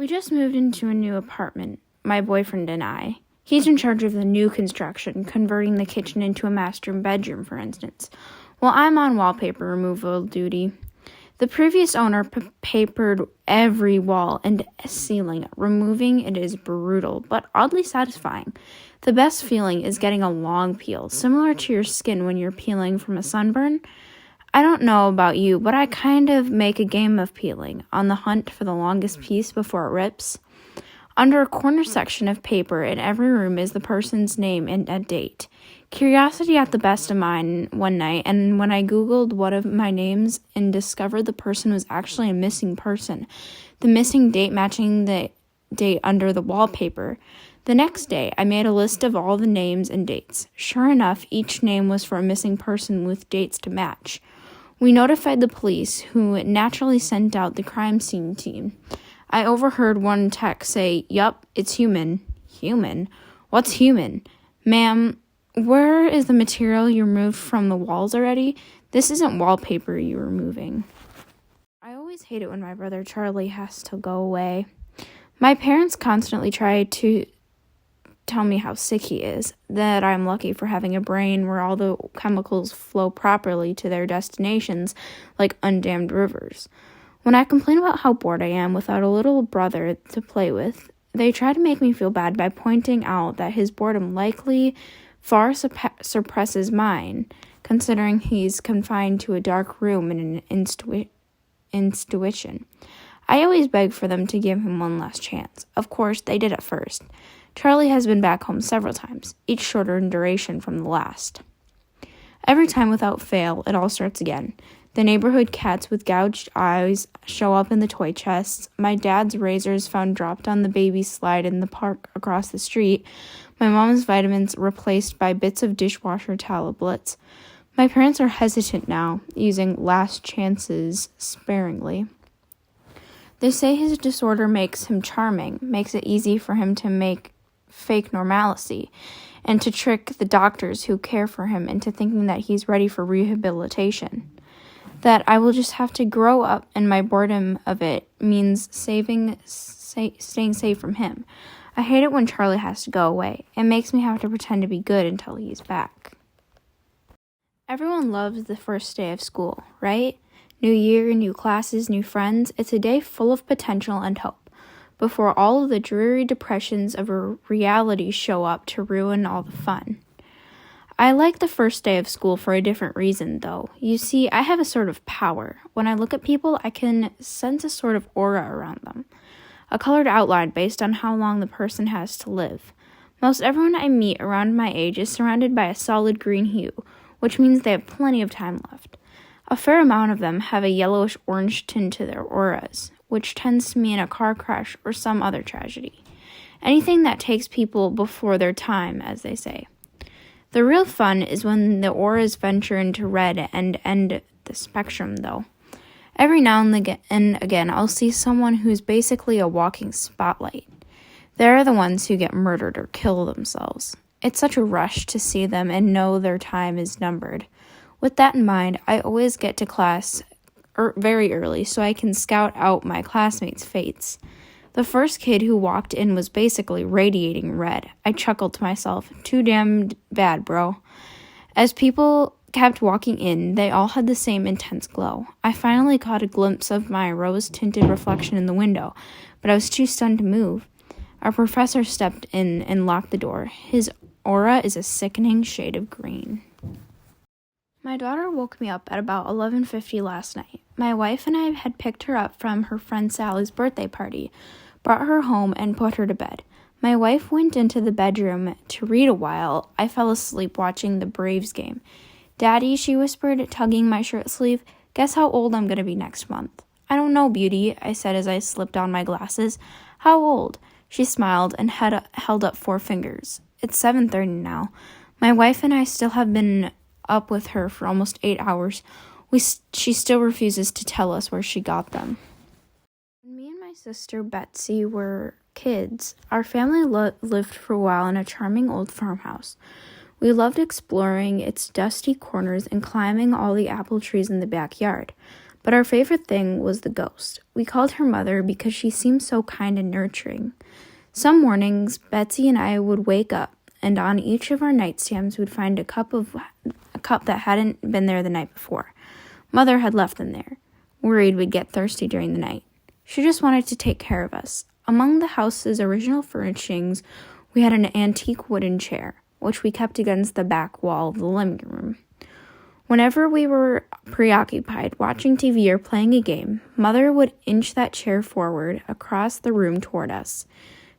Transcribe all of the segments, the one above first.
We just moved into a new apartment, my boyfriend and I. He's in charge of the new construction, converting the kitchen into a master bedroom, for instance, while I'm on wallpaper removal duty. The previous owner papered every wall and ceiling. Removing it is brutal, but oddly satisfying. The best feeling is getting a long peel, similar to your skin when you're peeling from a sunburn. I don't know about you, but I kind of make a game of peeling, on the hunt for the longest piece before it rips. Under a corner section of paper in every room is the person's name and a date. Curiosity at the best of mine one night, and when I Googled one of my names and discovered the person was actually a missing person, the missing date matching the date under the wallpaper. The next day, I made a list of all the names and dates. Sure enough, each name was for a missing person with dates to match. We notified the police, who naturally sent out the crime scene team. I overheard one tech say, "Yup, it's human." Human? What's human? "Ma'am, where is the material you removed from the walls already? This isn't wallpaper you're removing." I always hate it when my brother Charlie has to go away. My parents constantly try to tell me how sick he is, that I'm lucky for having a brain where all the chemicals flow properly to their destinations like undammed rivers. When I complain about how bored I am without a little brother to play with, they try to make me feel bad by pointing out that his boredom likely far surpasses mine, considering he's confined to a dark room in an institution. I always beg for them to give him one last chance. Of course, they did at first. Charlie has been back home several times, each shorter in duration from the last. Every time without fail, it all starts again. The neighborhood cats with gouged eyes show up in the toy chests. My dad's razors found dropped on the baby slide in the park across the street. My mom's vitamins replaced by bits of dishwasher tablets. My parents are hesitant now, using last chances sparingly. They say his disorder makes him charming, makes it easy for him to make fake normalcy, and to trick the doctors who care for him into thinking that he's ready for rehabilitation. That I will just have to grow up, and my boredom of it means staying safe from him. I hate it when Charlie has to go away. It makes me have to pretend to be good until he's back. Everyone loves the first day of school, right? New year, new classes, new friends. It's a day full of potential and hope, before all of the dreary depressions of a reality show up to ruin all the fun. I like the first day of school for a different reason, though. You see, I have a sort of power. When I look at people, I can sense a sort of aura around them, a colored outline based on how long the person has to live. Most everyone I meet around my age is surrounded by a solid green hue, which means they have plenty of time left. A fair amount of them have a yellowish-orange tint to their auras, which tends to mean a car crash or some other tragedy. Anything that takes people before their time, as they say. The real fun is when the auras venture into red and end the spectrum, though. Every now and again, I'll see someone who's basically a walking spotlight. They're the ones who get murdered or kill themselves. It's such a rush to see them and know their time is numbered. With that in mind, I always get to class very early so I can scout out my classmates' fates. The first kid who walked in was basically radiating red. I chuckled to myself, too damn bad, bro. As people kept walking in, they all had the same intense glow. I finally caught a glimpse of my rose-tinted reflection in the window, but I was too stunned to move. Our professor stepped in and locked the door. His aura is a sickening shade of green. My daughter woke me up at about 11:50 last night. My wife and I had picked her up from her friend Sally's birthday party, brought her home, and put her to bed. My wife went into the bedroom to read a while. I fell asleep watching the Braves game. "Daddy," she whispered, tugging my shirt sleeve, "guess how old I'm going to be next month?" "I don't know, beauty," I said as I slipped on my glasses. "How old?" She smiled and held up 4 fingers. "It's 7:30 now. My wife and I still have been up with her for almost 8 hours. She still refuses to tell us where she got them." When me and my sister Betsy were kids, our family lived for a while in a charming old farmhouse. We loved exploring its dusty corners and climbing all the apple trees in the backyard. But our favorite thing was the ghost. We called her Mother because she seemed so kind and nurturing. Some mornings, Betsy and I would wake up, and on each of our nightstands we'd find a cup that hadn't been there the night before. Mother had left them there, worried we'd get thirsty during the night. She just wanted to take care of us. Among the house's original furnishings, we had an antique wooden chair, which we kept against the back wall of the living room. Whenever we were preoccupied watching TV or playing a game, Mother would inch that chair forward across the room toward us.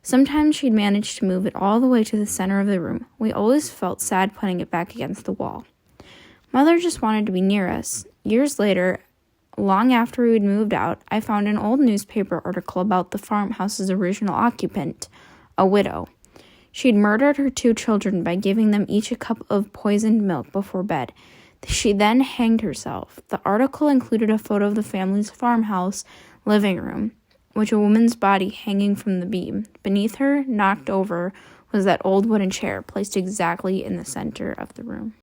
Sometimes she'd manage to move it all the way to the center of the room. We always felt sad putting it back against the wall. Mother just wanted to be near us. Years later, long after we'd moved out, I found an old newspaper article about the farmhouse's original occupant, a widow. She'd murdered her 2 children by giving them each a cup of poisoned milk before bed. She then hanged herself. The article included a photo of the family's farmhouse living room, with a woman's body hanging from the beam. Beneath her, knocked over, was that old wooden chair placed exactly in the center of the room.